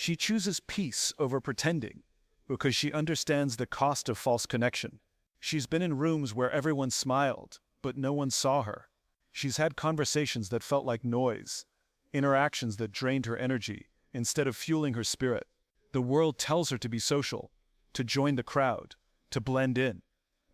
She chooses peace over pretending because she understands the cost of false connection. She's been in rooms where everyone smiled, but no one saw her. She's had conversations that felt like noise, interactions that drained her energy instead of fueling her spirit. The world tells her to be social, to join the crowd, to blend in.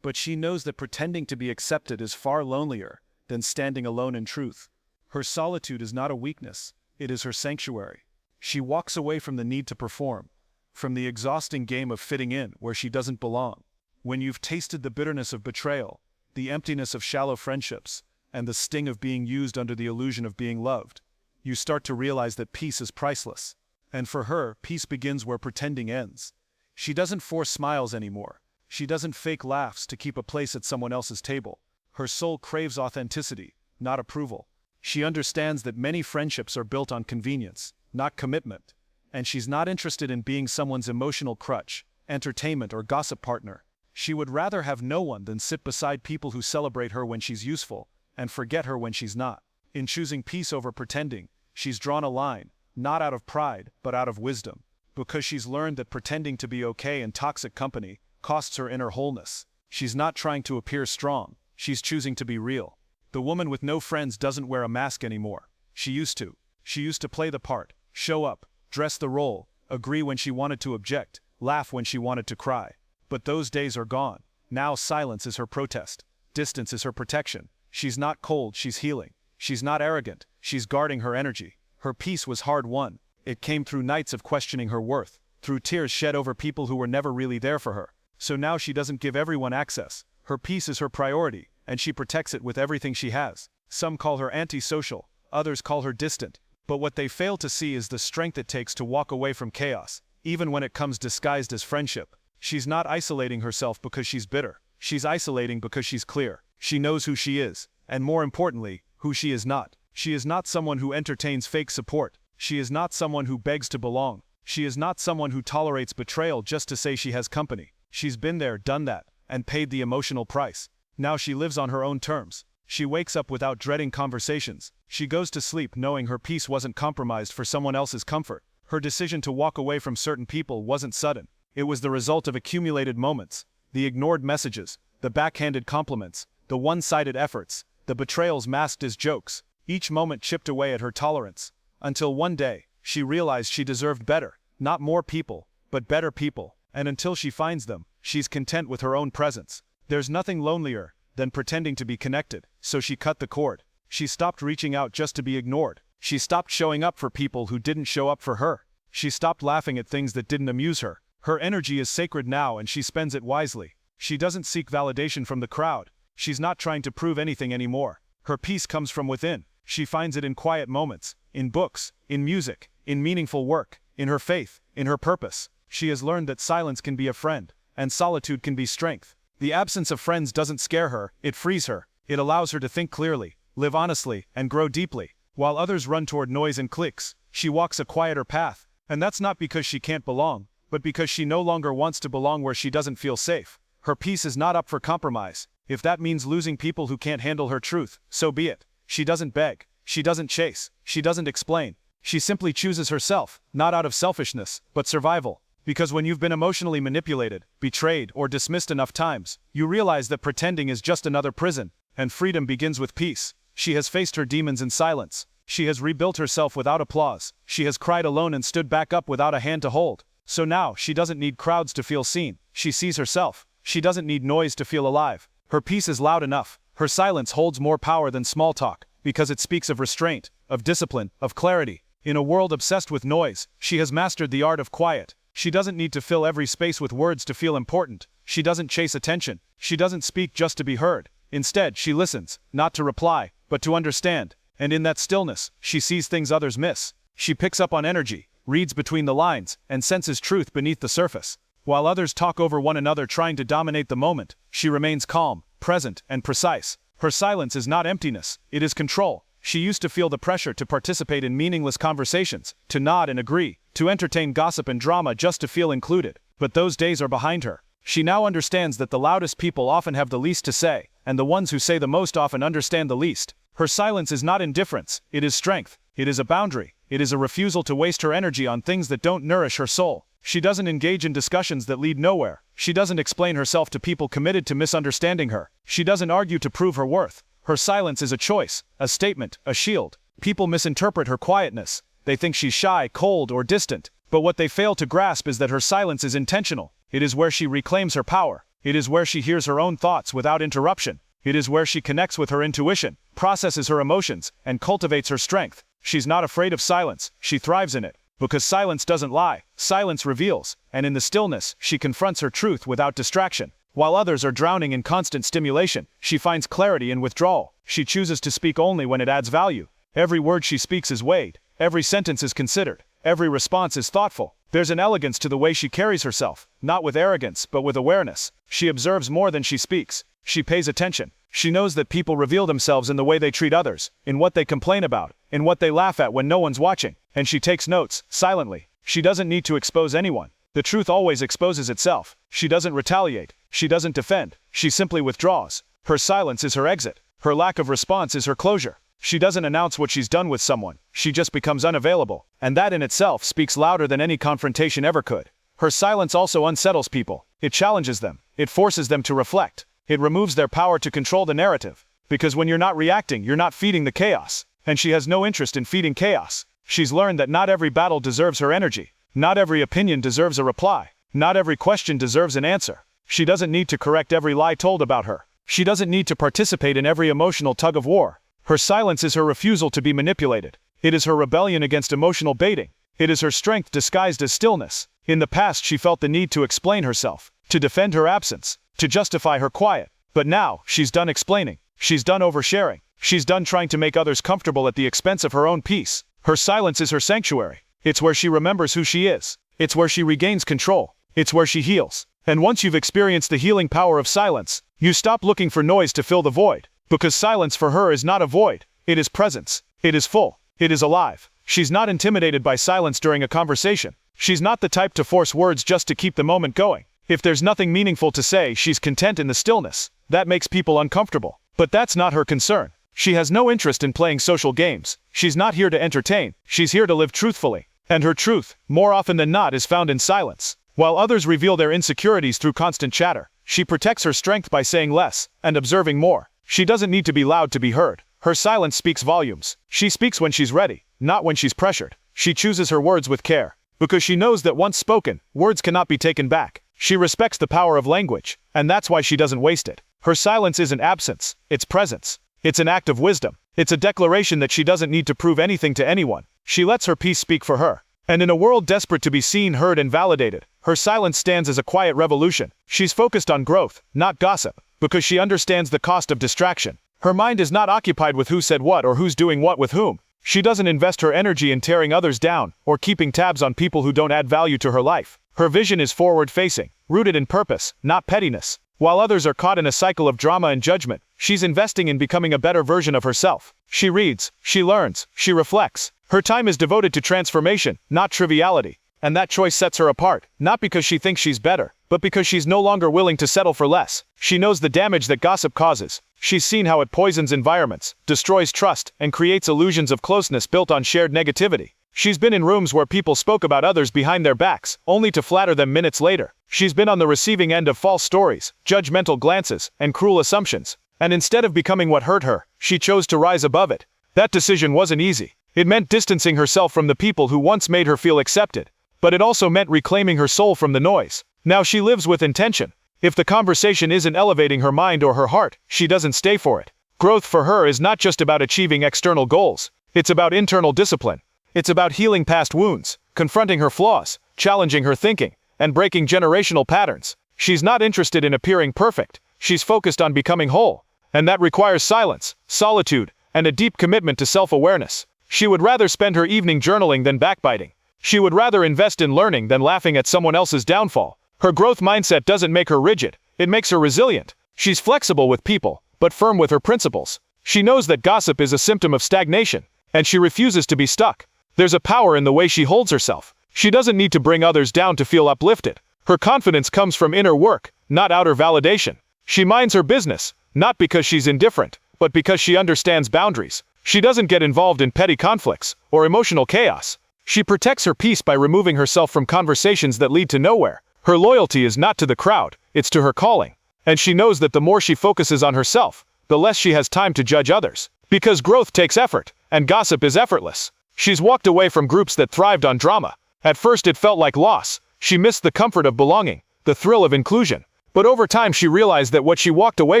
But she knows that pretending to be accepted is far lonelier than standing alone in truth. Her solitude is not a weakness, it is her sanctuary. She walks away from the need to perform, from the exhausting game of fitting in where she doesn't belong. When you've tasted the bitterness of betrayal, the emptiness of shallow friendships, and the sting of being used under the illusion of being loved, you start to realize that peace is priceless. And for her, peace begins where pretending ends. She doesn't force smiles anymore. She doesn't fake laughs to keep a place at someone else's table. Her soul craves authenticity, not approval. She understands that many friendships are built on convenience, not commitment. And she's not interested in being someone's emotional crutch, entertainment, or gossip partner. She would rather have no one than sit beside people who celebrate her when she's useful, and forget her when she's not. In choosing peace over pretending, she's drawn a line, not out of pride, but out of wisdom. Because she's learned that pretending to be okay in toxic company costs her inner wholeness. She's not trying to appear strong, she's choosing to be real. The woman with no friends doesn't wear a mask anymore. She used to. She used to play the part, show up, dress the role, agree when she wanted to object, laugh when she wanted to cry. But those days are gone. Now silence is her protest. Distance is her protection. She's not cold, she's healing. She's not arrogant, she's guarding her energy. Her peace was hard won. It came through nights of questioning her worth, through tears shed over people who were never really there for her. So now she doesn't give everyone access. Her peace is her priority, and she protects it with everything she has. Some call her antisocial, others call her distant. But what they fail to see is the strength it takes to walk away from chaos, even when it comes disguised as friendship. She's not isolating herself because she's bitter. She's isolating because she's clear. She knows who she is, and more importantly, who she is not. She is not someone who entertains fake support. She is not someone who begs to belong. She is not someone who tolerates betrayal just to say she has company. She's been there, done that, and paid the emotional price. Now she lives on her own terms. She wakes up without dreading conversations. She goes to sleep knowing her peace wasn't compromised for someone else's comfort. Her decision to walk away from certain people wasn't sudden. It was the result of accumulated moments, the ignored messages, the backhanded compliments, the one-sided efforts, the betrayals masked as jokes. Each moment chipped away at her tolerance, until one day, she realized she deserved better, not more people, but better people. And until she finds them, she's content with her own presence. There's nothing lonelier than pretending to be connected, so she cut the cord. She stopped reaching out just to be ignored. She stopped showing up for people who didn't show up for her. She stopped laughing at things that didn't amuse her. Her energy is sacred now and she spends it wisely. She doesn't seek validation from the crowd. She's not trying to prove anything anymore. Her peace comes from within. She finds it in quiet moments, in books, in music, in meaningful work, in her faith, in her purpose. She has learned that silence can be a friend, and solitude can be strength. The absence of friends doesn't scare her, it frees her. It allows her to think clearly, live honestly, and grow deeply. While others run toward noise and clicks, she walks a quieter path. And that's not because she can't belong, but because she no longer wants to belong where she doesn't feel safe. Her peace is not up for compromise. If that means losing people who can't handle her truth, so be it. She doesn't beg. She doesn't chase. She doesn't explain. She simply chooses herself, not out of selfishness, but survival. Because when you've been emotionally manipulated, betrayed, or dismissed enough times, you realize that pretending is just another prison, and freedom begins with peace. She has faced her demons in silence. She has rebuilt herself without applause. She has cried alone and stood back up without a hand to hold. So now, she doesn't need crowds to feel seen. She sees herself. She doesn't need noise to feel alive. Her peace is loud enough. Her silence holds more power than small talk, because it speaks of restraint, of discipline, of clarity. In a world obsessed with noise, she has mastered the art of quiet. She doesn't need to fill every space with words to feel important. She doesn't chase attention. She doesn't speak just to be heard. Instead, she listens, not to reply, but to understand. And in that stillness, she sees things others miss. She picks up on energy, reads between the lines, and senses truth beneath the surface. While others talk over one another trying to dominate the moment, she remains calm, present, and precise. Her silence is not emptiness, it is control. She used to feel the pressure to participate in meaningless conversations, to nod and agree, to entertain gossip and drama just to feel included. But those days are behind her. She now understands that the loudest people often have the least to say, and the ones who say the most often understand the least. Her silence is not indifference, it is strength. It is a boundary. It is a refusal to waste her energy on things that don't nourish her soul. She doesn't engage in discussions that lead nowhere. She doesn't explain herself to people committed to misunderstanding her. She doesn't argue to prove her worth. Her silence is a choice, a statement, a shield. People misinterpret her quietness. They think she's shy, cold, or distant. But what they fail to grasp is that her silence is intentional. It is where she reclaims her power. It is where she hears her own thoughts without interruption. It is where she connects with her intuition, processes her emotions, and cultivates her strength. She's not afraid of silence. She thrives in it. Because silence doesn't lie, silence reveals, and in the stillness, she confronts her truth without distraction. While others are drowning in constant stimulation, she finds clarity in withdrawal. She chooses to speak only when it adds value. Every word she speaks is weighed. Every sentence is considered. Every response is thoughtful. There's an elegance to the way she carries herself, not with arrogance, but with awareness. She observes more than she speaks. She pays attention. She knows that people reveal themselves in the way they treat others, in what they complain about, in what they laugh at when no one's watching. And she takes notes, silently. She doesn't need to expose anyone. The truth always exposes itself. She doesn't retaliate. She doesn't defend. She simply withdraws. Her silence is her exit. Her lack of response is her closure. She doesn't announce what she's done with someone. She just becomes unavailable. And that in itself speaks louder than any confrontation ever could. Her silence also unsettles people. It challenges them. It forces them to reflect. It removes their power to control the narrative. Because when you're not reacting, you're not feeding the chaos. And she has no interest in feeding chaos. She's learned that not every battle deserves her energy. Not every opinion deserves a reply. Not every question deserves an answer. She doesn't need to correct every lie told about her. She doesn't need to participate in every emotional tug of war. Her silence is her refusal to be manipulated. It is her rebellion against emotional baiting. It is her strength disguised as stillness. In the past she felt the need to explain herself, to defend her absence, to justify her quiet. But now, she's done explaining. She's done oversharing. She's done trying to make others comfortable at the expense of her own peace. Her silence is her sanctuary. It's where she remembers who she is. It's where she regains control. It's where she heals. And once you've experienced the healing power of silence, you stop looking for noise to fill the void. Because silence for her is not a void. It is presence. It is full. It is alive. She's not intimidated by silence during a conversation. She's not the type to force words just to keep the moment going. If there's nothing meaningful to say, she's content in the stillness. That makes people uncomfortable. But that's not her concern. She has no interest in playing social games. She's not here to entertain. She's here to live truthfully. And her truth, more often than not, is found in silence. While others reveal their insecurities through constant chatter, she protects her strength by saying less and observing more. She doesn't need to be loud to be heard. Her silence speaks volumes. She speaks when she's ready, not when she's pressured. She chooses her words with care. Because she knows that once spoken, words cannot be taken back. She respects the power of language, and that's why she doesn't waste it. Her silence isn't absence, it's presence. It's an act of wisdom. It's a declaration that she doesn't need to prove anything to anyone. She lets her peace speak for her. And in a world desperate to be seen, heard, and validated, her silence stands as a quiet revolution. She's focused on growth, not gossip, because she understands the cost of distraction. Her mind is not occupied with who said what or who's doing what with whom. She doesn't invest her energy in tearing others down or keeping tabs on people who don't add value to her life. Her vision is forward-facing, rooted in purpose, not pettiness. While others are caught in a cycle of drama and judgment, she's investing in becoming a better version of herself. She reads, she learns, she reflects. Her time is devoted to transformation, not triviality. And that choice sets her apart, not because she thinks she's better, but because she's no longer willing to settle for less. She knows the damage that gossip causes. She's seen how it poisons environments, destroys trust, and creates illusions of closeness built on shared negativity. She's been in rooms where people spoke about others behind their backs, only to flatter them minutes later. She's been on the receiving end of false stories, judgmental glances, and cruel assumptions. And instead of becoming what hurt her, she chose to rise above it. That decision wasn't easy. It meant distancing herself from the people who once made her feel accepted. But it also meant reclaiming her soul from the noise. Now she lives with intention. If the conversation isn't elevating her mind or her heart, she doesn't stay for it. Growth for her is not just about achieving external goals. It's about internal discipline. It's about healing past wounds, confronting her flaws, challenging her thinking, and breaking generational patterns. She's not interested in appearing perfect. She's focused on becoming whole. And that requires silence, solitude, and a deep commitment to self-awareness. She would rather spend her evening journaling than backbiting. She would rather invest in learning than laughing at someone else's downfall. Her growth mindset doesn't make her rigid. It makes her resilient. She's flexible with people, but firm with her principles. She knows that gossip is a symptom of stagnation, and she refuses to be stuck. There's a power in the way she holds herself. She doesn't need to bring others down to feel uplifted. Her confidence comes from inner work, not outer validation. She minds her business, not because she's indifferent, but because she understands boundaries. She doesn't get involved in petty conflicts or emotional chaos. She protects her peace by removing herself from conversations that lead to nowhere. Her loyalty is not to the crowd, it's to her calling. And she knows that the more she focuses on herself, the less she has time to judge others. Because growth takes effort, and gossip is effortless. She's walked away from groups that thrived on drama. At first it felt like loss. She missed the comfort of belonging, the thrill of inclusion. But over time she realized that what she walked away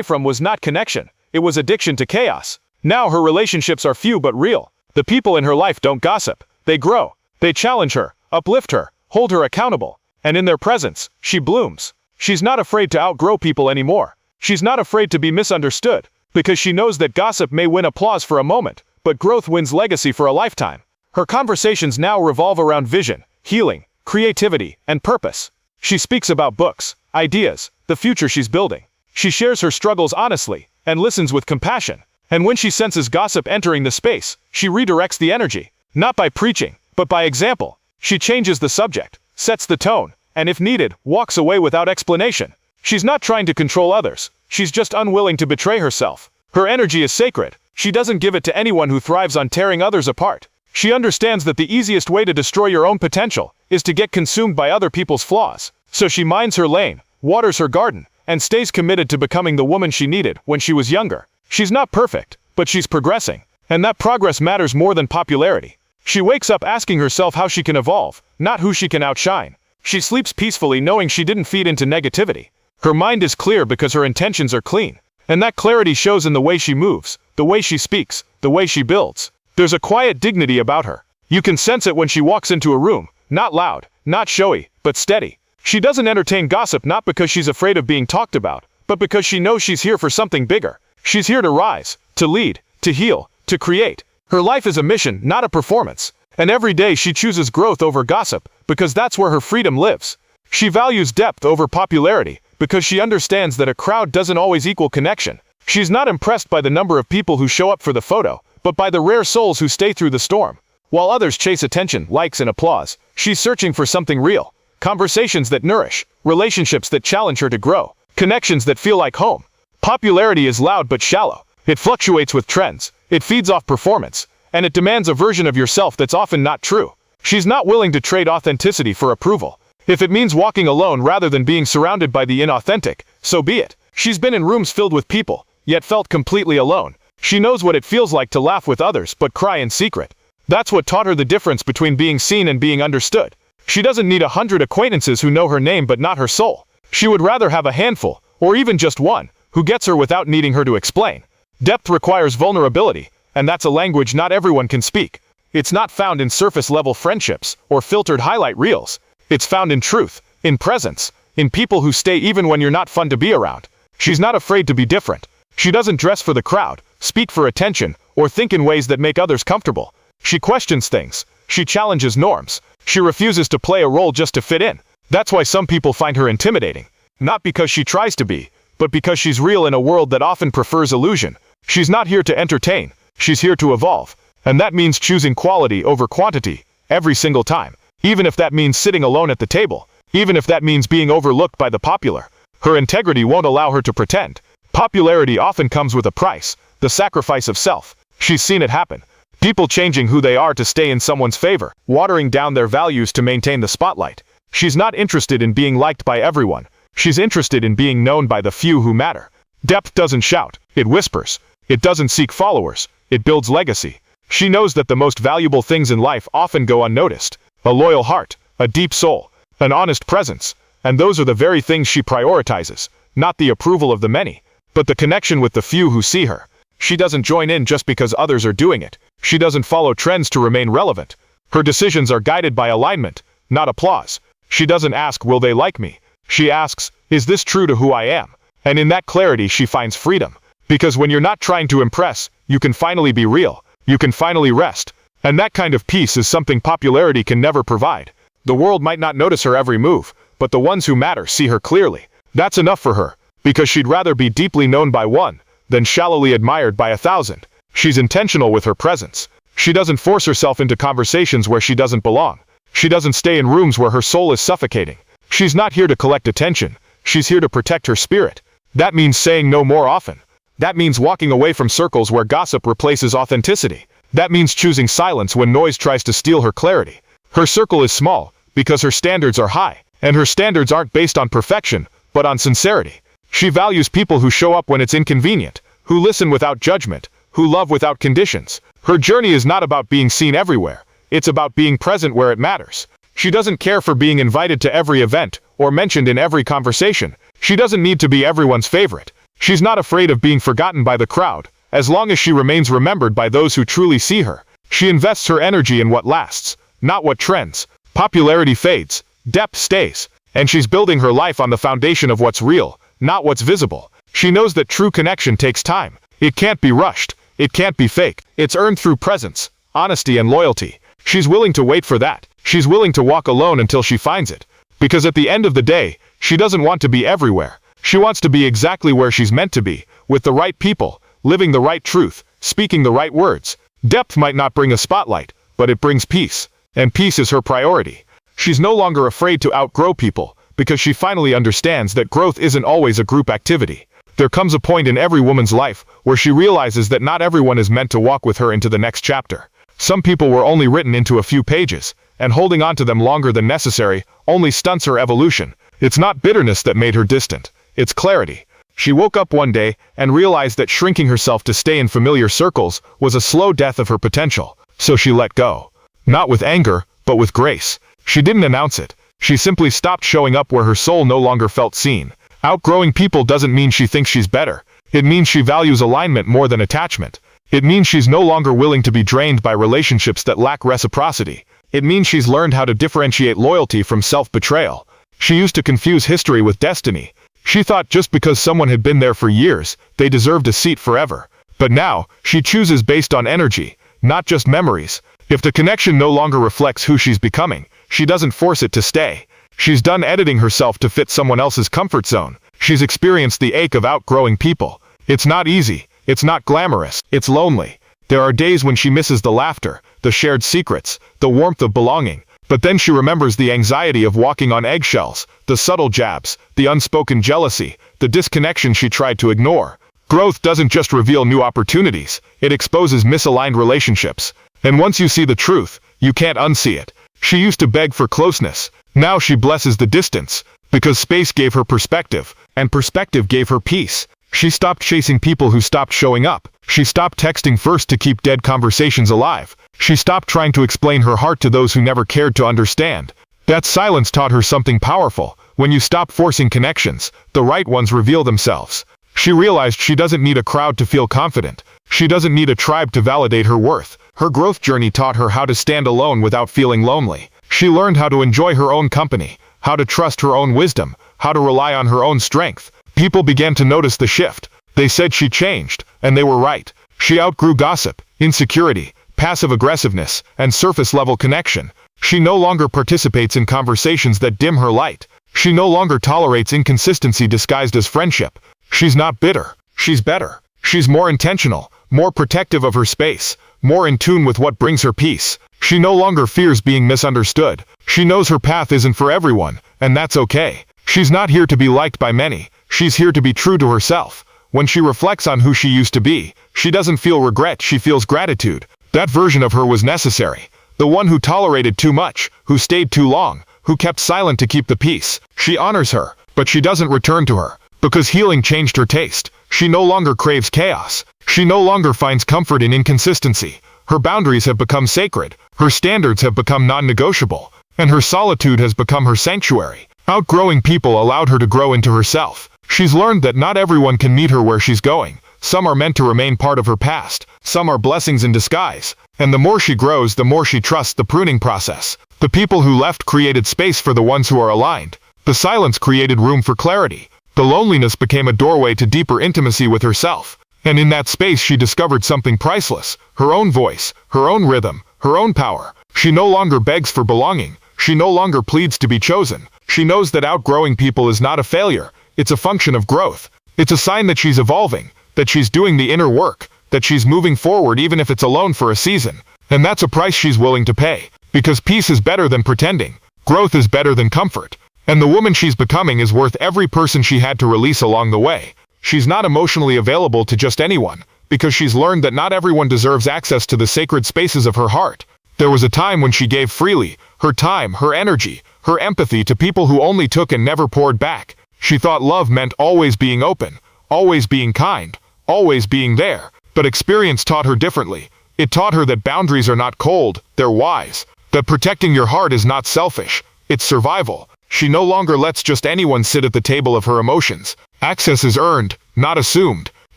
from was not connection, it was addiction to chaos. Now her relationships are few but real. The people in her life don't gossip. They grow. They challenge her, uplift her, hold her accountable. And in their presence, she blooms. She's not afraid to outgrow people anymore. She's not afraid to be misunderstood, because she knows that gossip may win applause for a moment, but growth wins legacy for a lifetime. Her conversations now revolve around vision, healing, creativity, and purpose. She speaks about books, ideas, the future she's building. She shares her struggles honestly, and listens with compassion. And when she senses gossip entering the space, she redirects the energy, not by preaching, but by example. She changes the subject, sets the tone, and if needed, walks away without explanation. She's not trying to control others, she's just unwilling to betray herself. Her energy is sacred. She doesn't give it to anyone who thrives on tearing others apart. She understands that the easiest way to destroy your own potential is to get consumed by other people's flaws. So she minds her lane, waters her garden, and stays committed to becoming the woman she needed when she was younger. She's not perfect, but she's progressing. And that progress matters more than popularity. She wakes up asking herself how she can evolve, not who she can outshine. She sleeps peacefully knowing she didn't feed into negativity. Her mind is clear because her intentions are clean. And that clarity shows in the way she moves, the way she speaks, the way she builds. There's a quiet dignity about her. You can sense it when she walks into a room, not loud, not showy, but steady. She doesn't entertain gossip not because she's afraid of being talked about, but because she knows she's here for something bigger. She's here to rise, to lead, to heal, to create. Her life is a mission, not a performance. And every day she chooses growth over gossip, because that's where her freedom lives. She values depth over popularity, because she understands that a crowd doesn't always equal connection. She's not impressed by the number of people who show up for the photo, but by the rare souls who stay through the storm. While others chase attention, likes, and applause, she's searching for something real. Conversations that nourish, relationships that challenge her to grow, connections that feel like home. Popularity is loud but shallow. It fluctuates with trends, it feeds off performance, and it demands a version of yourself that's often not true. She's not willing to trade authenticity for approval. If it means walking alone rather than being surrounded by the inauthentic, so be it. She's been in rooms filled with people, yet felt completely alone. She knows what it feels like to laugh with others but cry in secret. That's what taught her the difference between being seen and being understood. She doesn't need 100 acquaintances who know her name but not her soul. She would rather have a handful, or even just one, who gets her without needing her to explain. Depth requires vulnerability, and that's a language not everyone can speak. It's not found in surface-level friendships or filtered highlight reels. It's found in truth, in presence, in people who stay even when you're not fun to be around. She's not afraid to be different. She doesn't dress for the crowd, speak for attention, or think in ways that make others comfortable. She questions things. She challenges norms. She refuses to play a role just to fit in. That's why some people find her intimidating. Not because she tries to be, but because she's real in a world that often prefers illusion. She's not here to entertain. She's here to evolve. And that means choosing quality over quantity, every single time. Even if that means sitting alone at the table. Even if that means being overlooked by the popular. Her integrity won't allow her to pretend. Popularity often comes with a price, the sacrifice of self. She's seen it happen. People changing who they are to stay in someone's favor, watering down their values to maintain the spotlight. She's not interested in being liked by everyone. She's interested in being known by the few who matter. Depth doesn't shout, it whispers. It doesn't seek followers, it builds legacy. She knows that the most valuable things in life often go unnoticed. A loyal heart, a deep soul, an honest presence. And those are the very things she prioritizes. Not the approval of the many, but the connection with the few who see her. She doesn't join in just because others are doing it. She doesn't follow trends to remain relevant. Her decisions are guided by alignment, not applause. She doesn't ask, will they like me? She asks, is this true to who I am? And in that clarity she finds freedom. Because when you're not trying to impress, you can finally be real. You can finally rest. And that kind of peace is something popularity can never provide. The world might not notice her every move, but the ones who matter see her clearly. That's enough for her, because she'd rather be deeply known by one than shallowly admired by 1,000. She's intentional with her presence. She doesn't force herself into conversations where she doesn't belong. She doesn't stay in rooms where her soul is suffocating. She's not here to collect attention. She's here to protect her spirit. That means saying no more often. That means walking away from circles where gossip replaces authenticity. That means choosing silence when noise tries to steal her clarity. Her circle is small because her standards are high, and her standards aren't based on perfection, but on sincerity. She values people who show up when it's inconvenient, who listen without judgment, who love without conditions. Her journey is not about being seen everywhere. It's about being present where it matters. She doesn't care for being invited to every event or mentioned in every conversation. She doesn't need to be everyone's favorite. She's not afraid of being forgotten by the crowd, as long as she remains remembered by those who truly see her. She invests her energy in what lasts, not what trends. Popularity fades, depth stays, and she's building her life on the foundation of what's real, not what's visible. She knows that true connection takes time. It can't be rushed. It can't be fake. It's earned through presence, honesty, and loyalty. She's willing to wait for that. She's willing to walk alone until she finds it. Because at the end of the day, she doesn't want to be everywhere. She wants to be exactly where she's meant to be, with the right people, living the right truth, speaking the right words. Depth might not bring a spotlight, but it brings peace. And peace is her priority. She's no longer afraid to outgrow people, because she finally understands that growth isn't always a group activity. There comes a point in every woman's life where she realizes that not everyone is meant to walk with her into the next chapter. Some people were only written into a few pages, and holding on to them longer than necessary only stunts her evolution. It's not bitterness that made her distant. It's clarity. She woke up one day and realized that shrinking herself to stay in familiar circles was a slow death of her potential. So she let go. Not with anger, but with grace. She didn't announce it. She simply stopped showing up where her soul no longer felt seen. Outgrowing people doesn't mean she thinks she's better. It means she values alignment more than attachment. It means she's no longer willing to be drained by relationships that lack reciprocity. It means she's learned how to differentiate loyalty from self-betrayal. She used to confuse history with destiny. She thought just because someone had been there for years, they deserved a seat forever. But now, she chooses based on energy, not just memories. If the connection no longer reflects who she's becoming, she doesn't force it to stay. She's done editing herself to fit someone else's comfort zone. She's experienced the ache of outgrowing people. It's not easy. It's not glamorous. It's lonely. There are days when she misses the laughter, the shared secrets, the warmth of belonging. But then she remembers the anxiety of walking on eggshells, the subtle jabs, the unspoken jealousy, the disconnection she tried to ignore. Growth doesn't just reveal new opportunities. It exposes misaligned relationships. And once you see the truth, you can't unsee it. She used to beg for closeness. Now she blesses the distance, because space gave her perspective, and perspective gave her peace. She stopped chasing people who stopped showing up. She stopped texting first to keep dead conversations alive. She stopped trying to explain her heart to those who never cared to understand. That silence taught her something powerful. When you stop forcing connections, the right ones reveal themselves. She realized she doesn't need a crowd to feel confident. She doesn't need a tribe to validate her worth. Her growth journey taught her how to stand alone without feeling lonely. She learned how to enjoy her own company, how to trust her own wisdom, how to rely on her own strength. People began to notice the shift. They said she changed, and they were right. She outgrew gossip, insecurity, passive aggressiveness, and surface-level connection. She no longer participates in conversations that dim her light. She no longer tolerates inconsistency disguised as friendship. She's not bitter. She's better. She's more intentional, more protective of her space, more in tune with what brings her peace. She no longer fears being misunderstood. She knows her path isn't for everyone, and that's okay. She's not here to be liked by many. She's here to be true to herself. When she reflects on who she used to be, she doesn't feel regret, she feels gratitude. That version of her was necessary. The one who tolerated too much, who stayed too long, who kept silent to keep the peace. She honors her, but she doesn't return to her. Because healing changed her taste. She no longer craves chaos. She no longer finds comfort in inconsistency. Her boundaries have become sacred. Her standards have become non-negotiable. And her solitude has become her sanctuary. Outgrowing people allowed her to grow into herself. She's learned that not everyone can meet her where she's going. Some are meant to remain part of her past. Some are blessings in disguise. And the more she grows, the more she trusts the pruning process. The people who left created space for the ones who are aligned. The silence created room for clarity. The loneliness became a doorway to deeper intimacy with herself. And in that space she discovered something priceless. Her own voice, her own rhythm, her own power. She no longer begs for belonging. She no longer pleads to be chosen. She knows that outgrowing people is not a failure. It's a function of growth. It's a sign that she's evolving, that she's doing the inner work, that she's moving forward even if it's alone for a season. And that's a price she's willing to pay. Because peace is better than pretending. Growth is better than comfort. And the woman she's becoming is worth every person she had to release along the way. She's not emotionally available to just anyone, because she's learned that not everyone deserves access to the sacred spaces of her heart. There was a time when she gave freely, her time, her energy, her empathy to people who only took and never poured back. She thought love meant always being open, always being kind, always being there. But experience taught her differently. It taught her that boundaries are not cold, they're wise. That protecting your heart is not selfish, it's survival. She no longer lets just anyone sit at the table of her emotions. Access is earned, not assumed.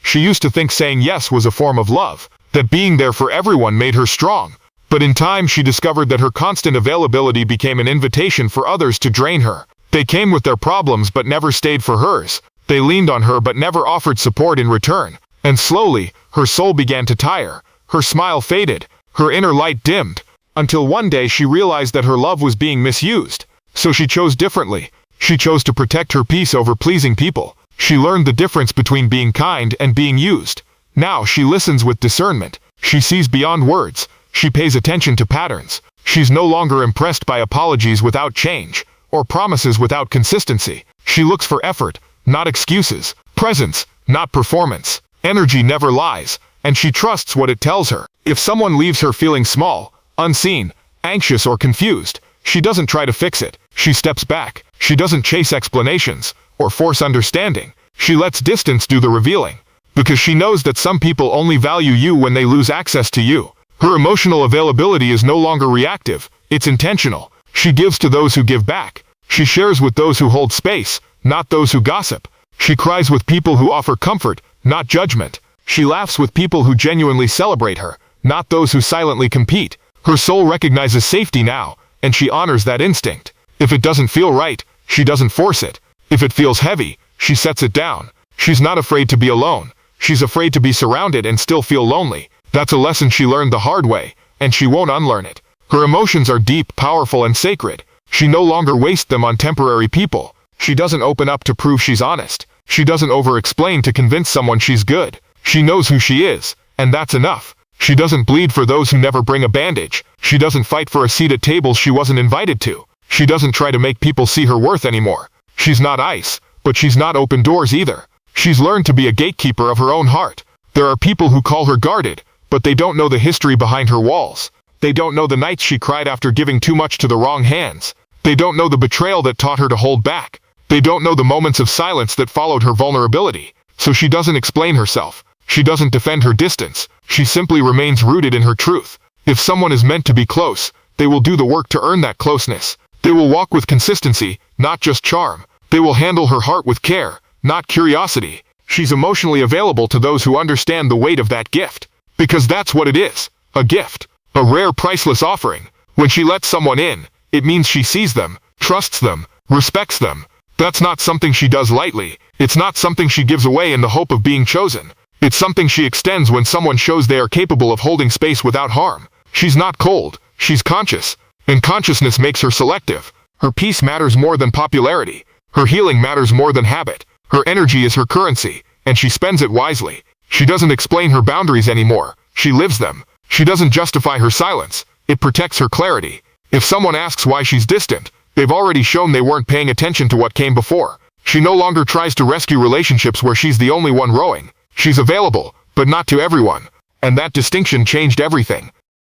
She used to think saying yes was a form of love, that being there for everyone made her strong. But in time she discovered that her constant availability became an invitation for others to drain her. They came with their problems but never stayed for hers. They leaned on her but never offered support in return. And slowly, her soul began to tire. Her smile faded. Her inner light dimmed. Until one day she realized that her love was being misused. So she chose differently. She chose to protect her peace over pleasing people. She learned the difference between being kind and being used. Now she listens with discernment. She sees beyond words. She pays attention to patterns. She's no longer impressed by apologies without change, or promises without consistency. She looks for effort, not excuses, presence, not performance. Energy never lies, and she trusts what it tells her. If someone leaves her feeling small, unseen, anxious or confused, she doesn't try to fix it. She steps back. She doesn't chase explanations, or force understanding. She lets distance do the revealing. Because she knows that some people only value you when they lose access to you. Her emotional availability is no longer reactive, it's intentional. She gives to those who give back. She shares with those who hold space, not those who gossip. She cries with people who offer comfort, not judgment. She laughs with people who genuinely celebrate her, not those who silently compete. Her soul recognizes safety now, and she honors that instinct. If it doesn't feel right, she doesn't force it. If it feels heavy, she sets it down. She's not afraid to be alone. She's afraid to be surrounded and still feel lonely. That's a lesson she learned the hard way, and she won't unlearn it. Her emotions are deep, powerful, and sacred. She no longer wastes them on temporary people. She doesn't open up to prove she's honest. She doesn't over-explain to convince someone she's good. She knows who she is, and that's enough. She doesn't bleed for those who never bring a bandage. She doesn't fight for a seat at tables she wasn't invited to. She doesn't try to make people see her worth anymore. She's not ice, but she's not open doors either. She's learned to be a gatekeeper of her own heart. There are people who call her guarded, but they don't know the history behind her walls. They don't know the nights she cried after giving too much to the wrong hands. They don't know the betrayal that taught her to hold back. They don't know the moments of silence that followed her vulnerability. So she doesn't explain herself. She doesn't defend her distance. She simply remains rooted in her truth. If someone is meant to be close, they will do the work to earn that closeness. They will walk with consistency, not just charm. They will handle her heart with care, not curiosity. She's emotionally available to those who understand the weight of that gift. Because that's what it is, a gift. A rare, priceless offering. When she lets someone in, it means she sees them, trusts them, respects them. That's not something she does lightly. It's not something she gives away in the hope of being chosen. It's something she extends when someone shows they are capable of holding space without harm. She's not cold, she's conscious. And consciousness makes her selective. Her peace matters more than popularity. Her healing matters more than habit. Her energy is her currency, and she spends it wisely. She doesn't explain her boundaries anymore. She lives them. She doesn't justify her silence. It protects her clarity. If someone asks why she's distant, they've already shown they weren't paying attention to what came before. She no longer tries to rescue relationships where she's the only one rowing. She's available, but not to everyone. And that distinction changed everything.